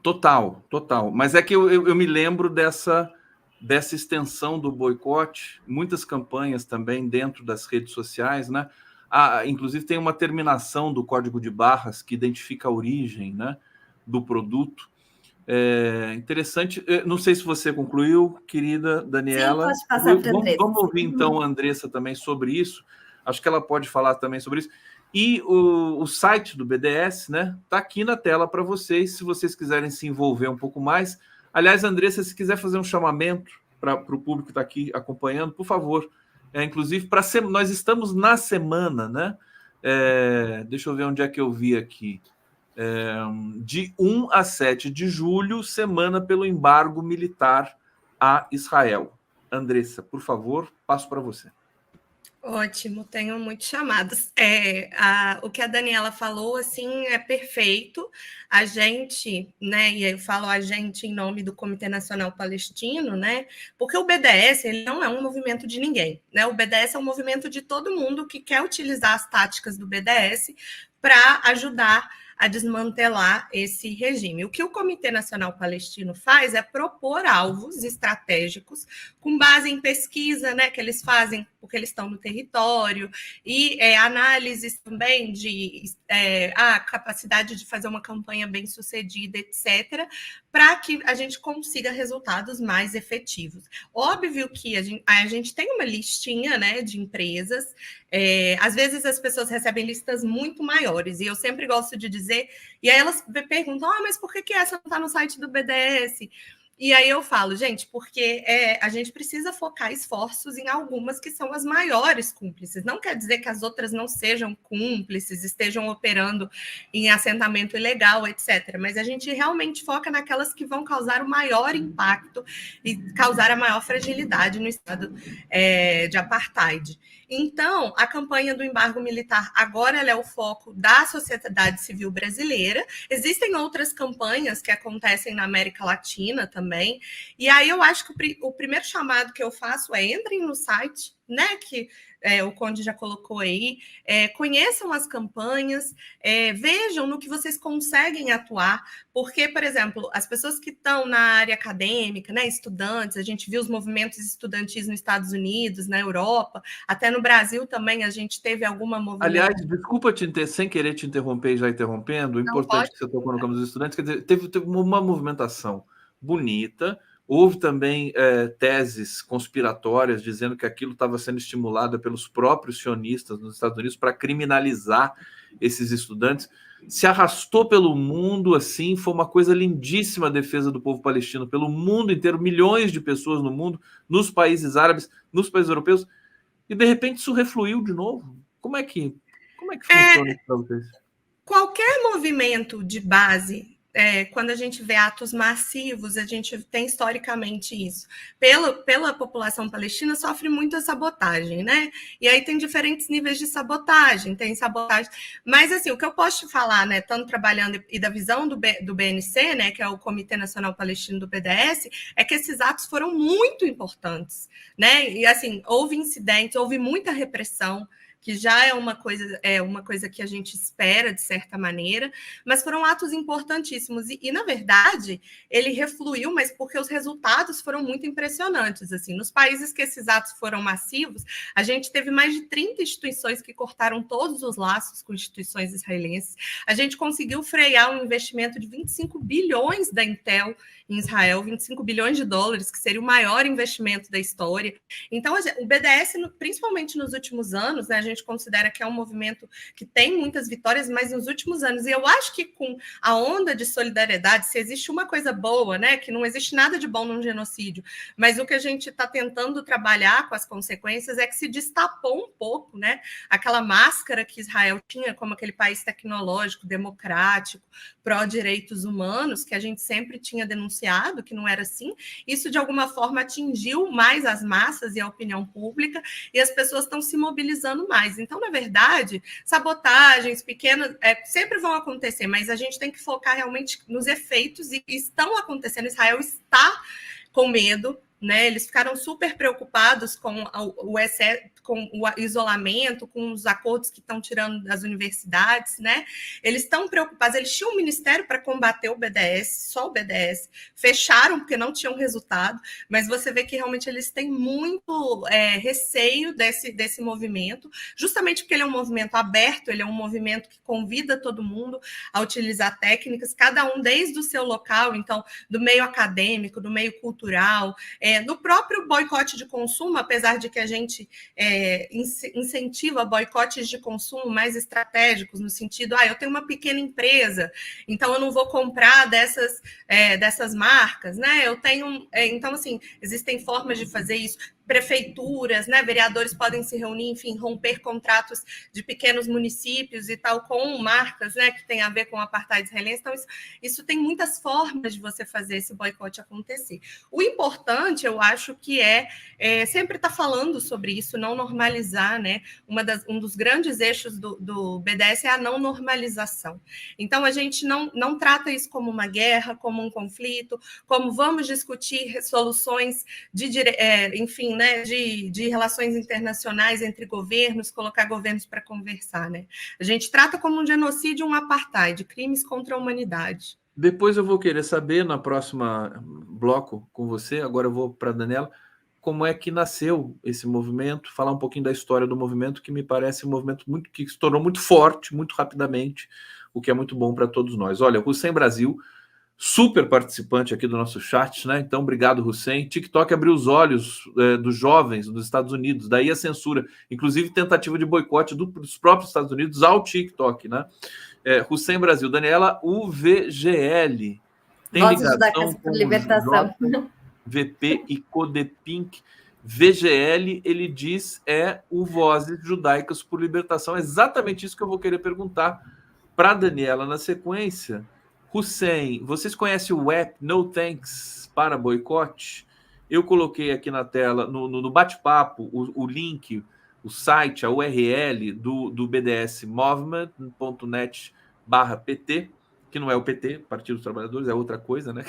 Total. Mas é que eu me lembro dessa extensão do boicote, muitas campanhas também dentro das redes sociais, né? Inclusive tem uma terminação do código de barras que identifica a origem, né, do produto. Interessante. Não sei se você concluiu, querida Daniela. Sim, pode passar para a Andressa. Vamos ouvir, então, a Andressa também sobre isso. Acho que ela pode falar também sobre isso. E o site do BDS, né, está aqui na tela para vocês, se vocês quiserem se envolver um pouco mais. Aliás, Andressa, se quiser fazer um chamamento para o público que está aqui acompanhando, por favor. Inclusive, nós estamos na semana, né? Deixa eu ver onde é que eu vi aqui. de 1 a 7 de julho, semana pelo embargo militar a Israel. Andressa, por favor, passo para você. Ótimo, tenho muitos chamados. O que a Daniela falou, assim, é perfeito. A gente, né, e eu falo a gente em nome do Comitê Nacional Palestino, né, porque o BDS ele não é um movimento de ninguém, né? O BDS é um movimento de todo mundo que quer utilizar as táticas do BDS para ajudar a desmantelar esse regime. O que o Comitê Nacional Palestino faz é propor alvos estratégicos com base em pesquisa, né, que eles fazem porque eles estão no território, e análises também de a capacidade de fazer uma campanha bem-sucedida, etc., para que a gente consiga resultados mais efetivos. Óbvio que a gente tem uma listinha, né, de empresas, às vezes as pessoas recebem listas muito maiores, e eu sempre gosto de dizer, e aí elas perguntam, mas por que essa não está no site do BDS? E aí eu falo, gente, porque a gente precisa focar esforços em algumas que são as maiores cúmplices. Não quer dizer que as outras não sejam cúmplices, estejam operando em assentamento ilegal, etc. Mas a gente realmente foca naquelas que vão causar o maior impacto e causar a maior fragilidade no estado de apartheid. Então, a campanha do embargo militar agora ela é o foco da sociedade civil brasileira. Existem outras campanhas que acontecem na América Latina também. E aí eu acho que o primeiro chamado que eu faço é entrem no site, né, que o Conde já colocou aí, conheçam as campanhas, vejam no que vocês conseguem atuar, porque, por exemplo, as pessoas que estão na área acadêmica, né, estudantes, a gente viu os movimentos estudantis nos Estados Unidos, na Europa, até no Brasil também a gente teve alguma movimentação. Aliás, desculpa sem querer te interromper e já interrompendo, o importante que você tocou no campo dos estudantes, quer dizer, teve uma movimentação bonita. Houve também teses conspiratórias dizendo que aquilo estava sendo estimulado pelos próprios sionistas nos Estados Unidos para criminalizar esses estudantes. Se arrastou pelo mundo, assim, foi uma coisa lindíssima a defesa do povo palestino pelo mundo inteiro, milhões de pessoas no mundo, nos países árabes, nos países europeus, e de repente isso refluiu de novo. Como é que funciona isso para vocês? Qualquer movimento de base, quando a gente vê atos massivos, a gente tem historicamente isso. Pela população palestina sofre muita sabotagem, né? E aí tem diferentes níveis de sabotagem, tem sabotagem. Mas, assim, o que eu posso te falar, né, tanto trabalhando e da visão do BNC, né, que é o Comitê Nacional Palestino do BDS, é que esses atos foram muito importantes, né? E, assim, houve incidentes, houve muita repressão, que já é uma coisa que a gente espera, de certa maneira, mas foram atos importantíssimos. E, na verdade, ele refluiu, mas porque os resultados foram muito impressionantes. Assim, nos países que esses atos foram massivos, a gente teve mais de 30 instituições que cortaram todos os laços com instituições israelenses. A gente conseguiu frear um investimento de 25 bilhões da Intel em Israel, 25 bilhões de dólares, que seria o maior investimento da história. Então, o BDS, principalmente nos últimos anos, né, a gente considera que é um movimento que tem muitas vitórias, mas nos últimos anos, e eu acho que com a onda de solidariedade, se existe uma coisa boa, né, que não existe nada de bom num genocídio, mas o que a gente está tentando trabalhar com as consequências é que se destapou um pouco, né, aquela máscara que Israel tinha como aquele país tecnológico, democrático, pró-direitos humanos, que a gente sempre tinha denunciado, que não era assim. Isso, de alguma forma, atingiu mais as massas e a opinião pública, e as pessoas estão se mobilizando mais. Então, na verdade, sabotagens pequenas sempre vão acontecer, mas a gente tem que focar realmente nos efeitos, e estão acontecendo. Israel está com medo, né? Eles ficaram super preocupados com o isolamento, com os acordos que estão tirando das universidades, né? Eles estão preocupados. Eles tinham um ministério para combater o BDS, só o BDS, fecharam porque não tinham resultado, mas você vê que realmente eles têm muito receio desse movimento, justamente porque ele é um movimento aberto, ele é um movimento que convida todo mundo a utilizar técnicas, cada um desde o seu local, então, do meio acadêmico, do meio cultural, no próprio boicote de consumo, apesar de que a gente incentiva boicotes de consumo mais estratégicos, no sentido, eu tenho uma pequena empresa, então eu não vou comprar dessas marcas, né? Eu tenho, então, assim, existem formas de fazer isso. prefeituras, né, vereadores podem se reunir, enfim, romper contratos de pequenos municípios e tal, com marcas, né, que tem a ver com o apartheid israelense. Então, isso tem muitas formas de você fazer esse boicote acontecer. O importante, eu acho que é sempre estar falando sobre isso, não normalizar, né? Um dos grandes eixos do BDS é a não normalização. Então, a gente não trata isso como uma guerra, como um conflito, como vamos discutir soluções enfim, né, de relações internacionais entre governos, colocar governos para conversar, né? A gente trata como um genocídio, um apartheid, crimes contra a humanidade. Depois eu vou querer saber, na próxima bloco com você, agora eu vou para a Daniela, como é que nasceu esse movimento, falar um pouquinho da história do movimento, que me parece um movimento que se tornou muito forte, muito rapidamente, o que é muito bom para todos nós. Olha, Hussein Brasil, super participante aqui do nosso chat, né? Então, obrigado, Hussein. TikTok abriu os olhos dos jovens dos Estados Unidos, daí a censura, inclusive tentativa de boicote dos próprios Estados Unidos ao TikTok, né? Hussein Brasil, Daniela, UVGL. Tem Vozes Judaicas por Libertação. VP e Codepink. VGL, ele diz, o Vozes Judaicas por Libertação. É exatamente isso que eu vou querer perguntar para a Daniela na sequência. Hussein, vocês conhecem o app No Thanks para boicote? Eu coloquei aqui na tela, no bate-papo, o link, o site, a URL do BDS Movement.net/PT, que não é o PT, Partido dos Trabalhadores, é outra coisa, né?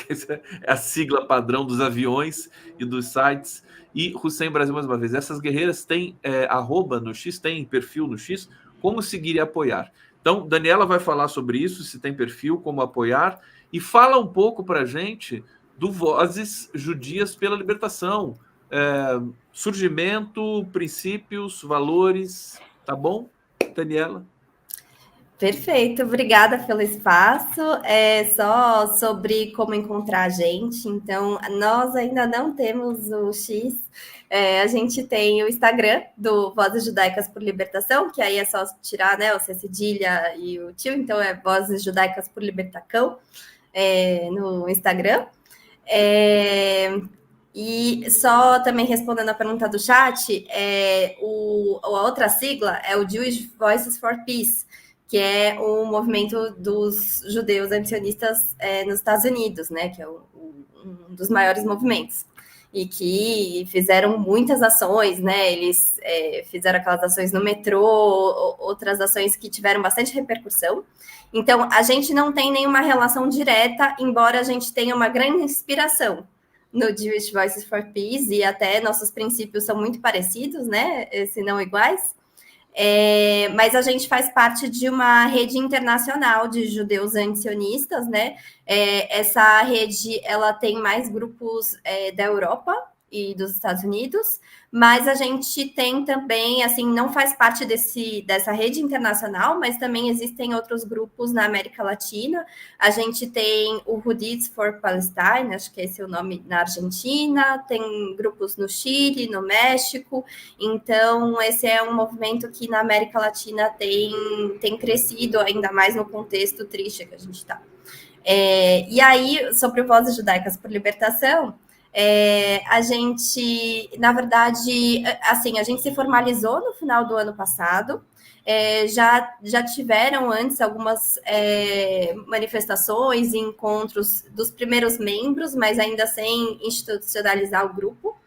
É a sigla padrão dos aviões e dos sites. E Hussein Brasil, mais uma vez, essas guerreiras têm arroba no X, têm perfil no X, como seguir e apoiar. Então, Daniela vai falar sobre isso, se tem perfil, como apoiar, e fala um pouco para a gente do Vozes Judias pela Libertação. Surgimento, princípios, valores, tá bom, Daniela? Perfeito, obrigada pelo espaço. Só sobre como encontrar a gente. Então, nós ainda não temos o X. A gente tem o Instagram do Vozes Judaicas por Libertação, que aí é só tirar, né, o C cedilha e o tio. Então, é Vozes Judaicas por Libertacão no Instagram. E só também respondendo a pergunta do chat, a outra sigla é o Jewish Voices for Peace, que é o movimento dos judeus antisionistas nos Estados Unidos, né, que é um dos maiores movimentos, e que fizeram muitas ações, né, eles fizeram aquelas ações no metrô, outras ações que tiveram bastante repercussão. Então, a gente não tem nenhuma relação direta, embora a gente tenha uma grande inspiração no Jewish Voices for Peace, e até nossos princípios são muito parecidos, né, se não iguais. Mas a gente faz parte de uma rede internacional de judeus antisionistas, né? Essa rede, ela tem mais grupos da Europa e dos Estados Unidos, mas a gente tem também, assim, não faz parte dessa rede internacional, mas também existem outros grupos na América Latina. A gente tem o Houthis for Palestine, acho que esse é o nome, na Argentina, tem grupos no Chile, no México. Então, esse é um movimento que na América Latina tem crescido, ainda mais no contexto triste que a gente está. E aí, sobre o Vozes Judaicas por Libertação, a gente, na verdade, assim, a gente se formalizou no final do ano passado. Já tiveram antes algumas manifestações e encontros dos primeiros membros, mas ainda sem institucionalizar o grupo.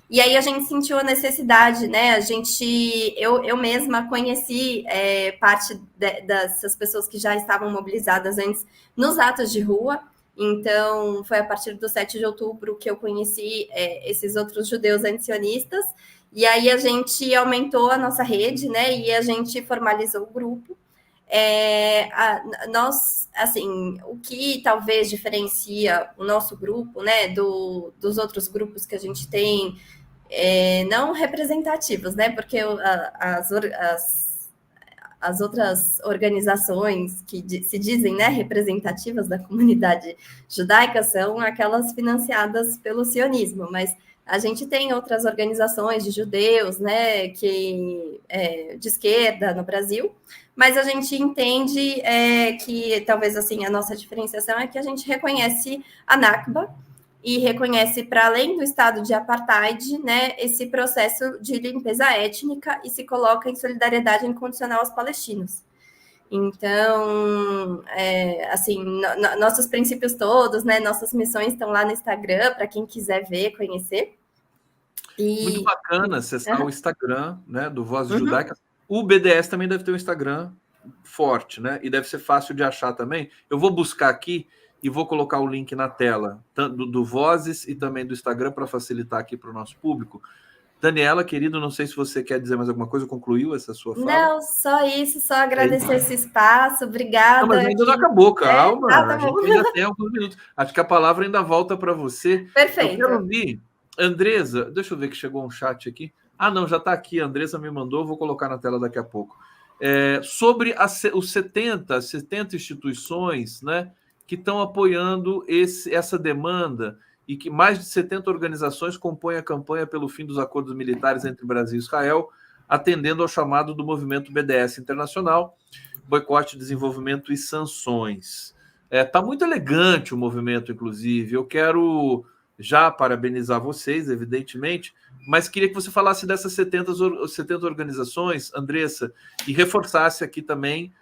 E aí a gente sentiu a necessidade, né? Eu mesma conheci parte dessas pessoas que já estavam mobilizadas antes nos atos de rua. Então, foi a partir do 7 de outubro que eu conheci esses outros judeus antisionistas. E aí a gente aumentou a nossa rede, né? E a gente formalizou o grupo. Nós, assim, o que talvez diferencia o nosso grupo, né, dos outros grupos que a gente tem, não representativos, né? Porque as outras organizações que se dizem, né, representativas da comunidade judaica são aquelas financiadas pelo sionismo, mas a gente tem outras organizações de judeus, né, de esquerda no Brasil, mas a gente entende que talvez assim a nossa diferenciação é que a gente reconhece a Nakba e reconhece, para além do estado de apartheid, né, esse processo de limpeza étnica e se coloca em solidariedade incondicional aos palestinos. Então, assim, nossos princípios todos, né, nossas missões estão lá no Instagram, para quem quiser ver, conhecer. Muito bacana acessar o Instagram, né, do Vozes Judaicas. O BDS também deve ter um Instagram forte, né? E deve ser fácil de achar também. Eu vou buscar aqui e vou colocar o link na tela, tanto do Vozes e também do Instagram, para facilitar aqui para o nosso público. Daniela, querido, não sei se você quer dizer mais alguma coisa, concluiu essa sua fala? Não, só isso, só agradecer esse espaço, obrigada. Não, mas ainda não acabou, calma, a gente ainda tem alguns minutos. Acho que a palavra ainda volta para você. Perfeito. Eu quero ouvir, Andresa, deixa eu ver que chegou um chat aqui. Ah, não, já está aqui, a Andresa me mandou, vou colocar na tela daqui a pouco. Sobre os 70 instituições, né, que estão apoiando essa demanda, e que mais de 70 organizações compõem a campanha pelo fim dos acordos militares entre Brasil e Israel, atendendo ao chamado do movimento BDS Internacional, Boicote, Desenvolvimento e Sanções. Está muito elegante o movimento, inclusive. Eu quero já parabenizar vocês, evidentemente, mas queria que você falasse dessas 70 organizações, Andressa, e reforçasse aqui também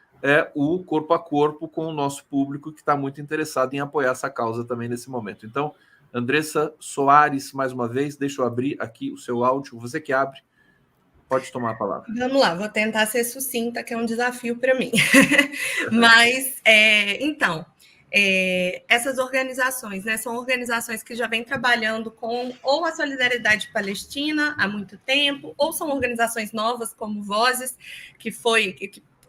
o corpo a corpo com o nosso público, que está muito interessado em apoiar essa causa também nesse momento. Então, Andressa Soares, mais uma vez, deixa eu abrir aqui o seu áudio. Você que abre, pode tomar a palavra. Vamos lá, vou tentar ser sucinta, que é um desafio para mim. Mas, então, essas organizações, né, são organizações que já vêm trabalhando com ou a solidariedade palestina há muito tempo, ou são organizações novas, como Vozes,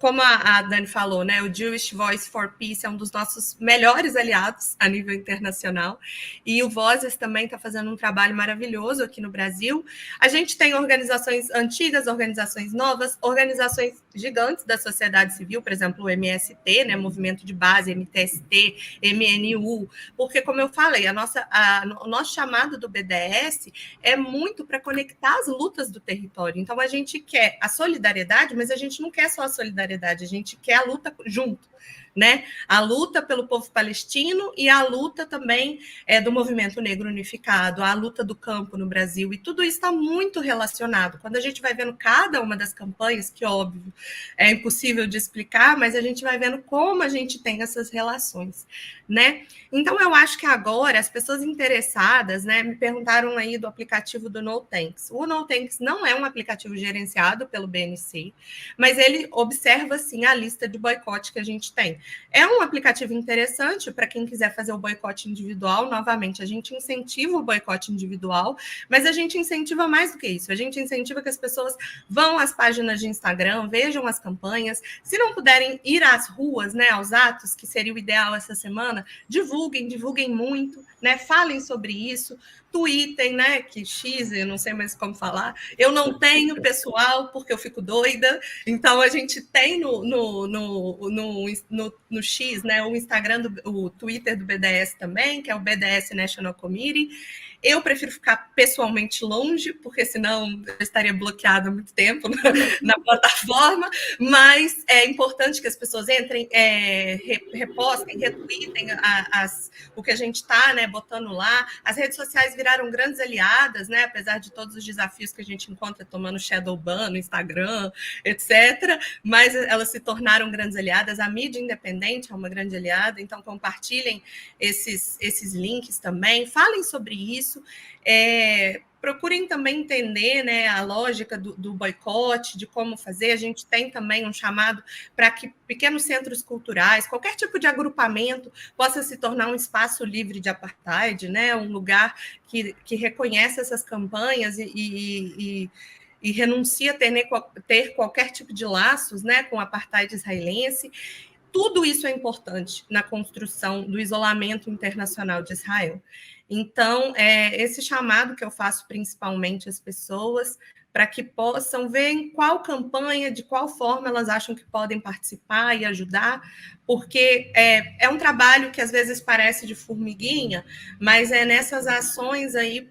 como a Dani falou, né, o Jewish Voice for Peace é um dos nossos melhores aliados a nível internacional, e o Vozes também está fazendo um trabalho maravilhoso aqui no Brasil. A gente tem organizações antigas, organizações novas, organizações gigantes da sociedade civil, por exemplo, o MST, né, Movimento de Base, MTST, MNU, porque, como eu falei, o nosso chamado do BDS é muito para conectar as lutas do território. Então, a gente quer a solidariedade, mas a gente não quer só a solidariedade, a gente quer a luta junto, né? A luta pelo povo palestino e a luta também do movimento negro unificado, a luta do campo no Brasil, e tudo isso está muito relacionado. Quando a gente vai vendo cada uma das campanhas, que óbvio, é impossível de explicar, mas a gente vai vendo como a gente tem essas relações, né? Então, eu acho que agora as pessoas interessadas, né, me perguntaram aí do aplicativo do NoThanks. O NoThanks não é um aplicativo gerenciado pelo BNC, mas ele observa, sim, a lista de boicote que a gente tem. É um aplicativo interessante para quem quiser fazer o boicote individual. Novamente, a gente incentiva o boicote individual, mas a gente incentiva mais do que isso. A gente incentiva que as pessoas vão às páginas de Instagram, vejam as campanhas. Se não puderem ir às ruas, né, aos atos, que seria o ideal essa semana, divulguem muito, né, falem sobre isso, tweetem, né, que X, eu não sei mais como falar, eu não tenho pessoal porque eu fico doida, então a gente tem no X, né, o Instagram, o Twitter do BDS também, que é o BDS National Committee. Eu prefiro ficar pessoalmente longe, porque senão eu estaria bloqueada há muito tempo na plataforma, mas é importante que as pessoas entrem, repostem, retweetem o que a gente está, né, botando lá. As redes sociais viraram grandes aliadas, né, apesar de todos os desafios que a gente encontra tomando shadow ban no Instagram, etc., mas elas se tornaram grandes aliadas. A mídia independente é uma grande aliada, então compartilhem esses links também, falem sobre isso. Procurem também entender, né, a lógica do boicote, de como fazer. A gente tem também um chamado para que pequenos centros culturais, qualquer tipo de agrupamento, possa se tornar um espaço livre de apartheid, né, um lugar que reconhece essas campanhas e renuncia a ter qualquer tipo de laços, né, com o apartheid israelense. Tudo isso é importante na construção do isolamento internacional de Israel. Então, esse chamado que eu faço principalmente às pessoas, para que possam ver em qual campanha, de qual forma elas acham que podem participar e ajudar, porque é um trabalho que às vezes parece de formiguinha, mas é nessas ações aí,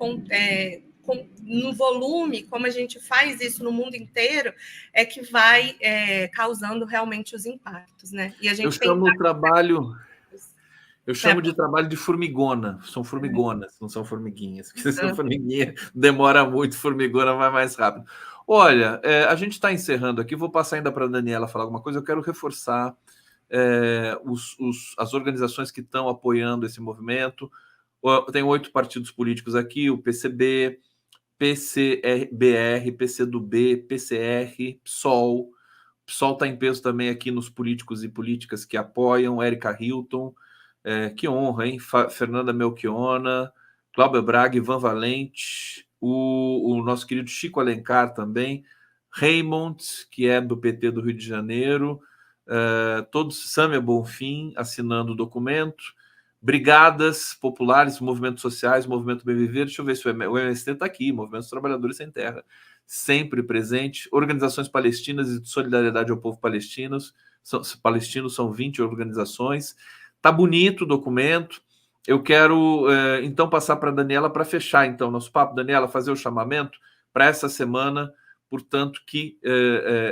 no volume, como a gente faz isso no mundo inteiro, é que vai causando realmente os impactos, né? E a gente chamo o trabalho Eu chamo de trabalho de formigona. São formigonas, não são formiguinhas. Porque se formiguinha demora muito, formigona vai mais rápido. Olha, a gente está encerrando aqui. Vou passar ainda para a Daniela falar alguma coisa. Eu quero reforçar as organizações que estão apoiando esse movimento. Tem 8 partidos políticos aqui: o PCB, PCBR, PCdoB, PCR, PSOL. PSOL está em peso também aqui nos políticos e políticas que apoiam. Érica Hilton, que honra, hein? Fernanda Melchiona, Cláudio Braga, Ivan Valente, o nosso querido Chico Alencar também, Raymond, que é do PT do Rio de Janeiro, todos, Sâmia Bonfim assinando o documento, brigadas populares, movimentos sociais, movimento Bem Viver. Deixa eu ver se o MST está aqui, Movimento dos Trabalhadores Sem Terra, sempre presente, organizações palestinas e de solidariedade ao povo palestino, são 20 organizações. Tá bonito o documento. Eu quero então passar para a Daniela para fechar então nosso papo. Daniela, fazer o chamamento para essa semana, portanto, que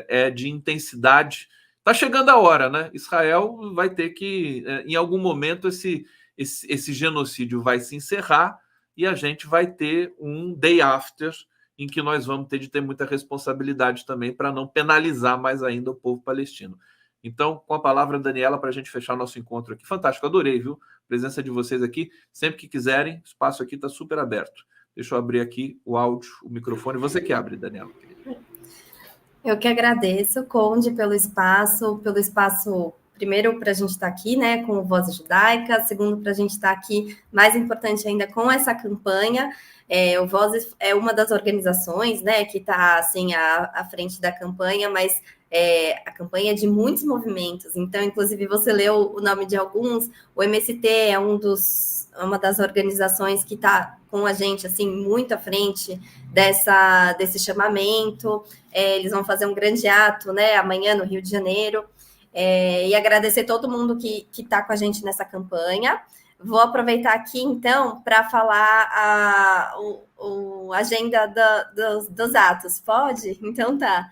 é de intensidade. Está chegando a hora, né? Israel vai ter que, em algum momento, esse genocídio vai se encerrar e a gente vai ter um day after em que nós vamos ter de ter muita responsabilidade também para não penalizar mais ainda o povo palestino. Então, com a palavra, Daniela, para a gente fechar nosso encontro aqui. Fantástico, adorei, viu? A presença de vocês aqui. Sempre que quiserem, o espaço aqui está super aberto. Deixa eu abrir aqui o áudio, o microfone. Você que abre, Daniela. Eu que agradeço, Conde, pelo espaço, primeiro, para a gente estar aqui, né, com o Voz Judaica, segundo, para a gente estar aqui, mais importante ainda, com essa campanha. O Voz é uma das organizações, né, que está, assim, à frente da campanha, mas a campanha é de muitos movimentos. Então, inclusive, você leu o nome de alguns. O MST é uma das organizações que está com a gente, assim, muito à frente desse chamamento. Eles vão fazer um grande ato, né, amanhã no Rio de Janeiro. E agradecer todo mundo que está com a gente nessa campanha. Vou aproveitar aqui, então, para falar a agenda dos atos. Pode? Então tá.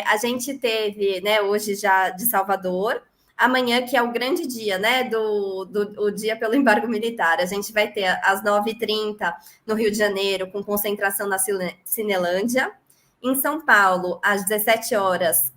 A gente teve, né, hoje já de Salvador, amanhã, que é o grande dia, né, o dia pelo embargo militar. A gente vai ter às 9h30 no Rio de Janeiro, com concentração na Cinelândia. Em São Paulo, às 17 horas,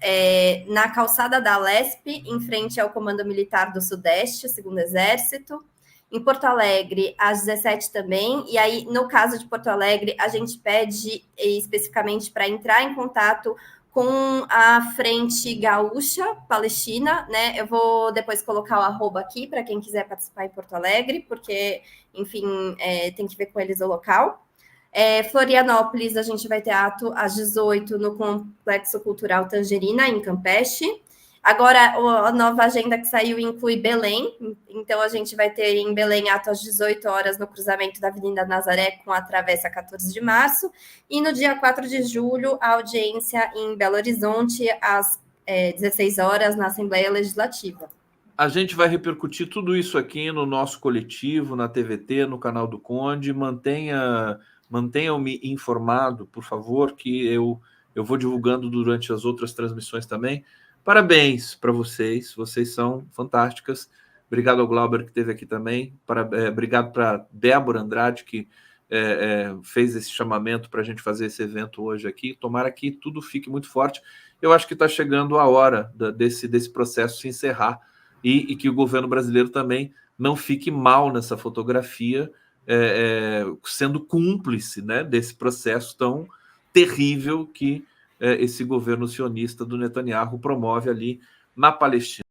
na calçada da Lesp, em frente ao Comando Militar do Sudeste, o 2º Exército. Em Porto Alegre, às 17 também. E aí, no caso de Porto Alegre, a gente pede especificamente para entrar em contato com a Frente Gaúcha Palestina, né? Eu vou depois colocar o @ aqui para quem quiser participar em Porto Alegre, porque, enfim, tem que ver com eles o local. Florianópolis, a gente vai ter ato às 18 no Complexo Cultural Tangerina, em Campeche. Agora, a nova agenda que saiu inclui Belém, então a gente vai ter em Belém ato às 18 horas no cruzamento da Avenida Nazaré com a Travessa 14 de Março, e no dia 4 de julho, a audiência em Belo Horizonte, às 16 horas, na Assembleia Legislativa. A gente vai repercutir tudo isso aqui no nosso coletivo, na TVT, no canal do Conde. Mantenham-me informado, por favor, que eu vou divulgando durante as outras transmissões também. Parabéns para vocês são fantásticas. Obrigado ao Glauber, que esteve aqui também. Obrigado para Débora Andrade, que fez esse chamamento para a gente fazer esse evento hoje aqui. Tomara que tudo fique muito forte. Eu acho que está chegando a hora desse processo se encerrar e que o governo brasileiro também não fique mal nessa fotografia, sendo cúmplice, né, desse processo tão terrível que esse governo sionista do Netanyahu promove ali na Palestina.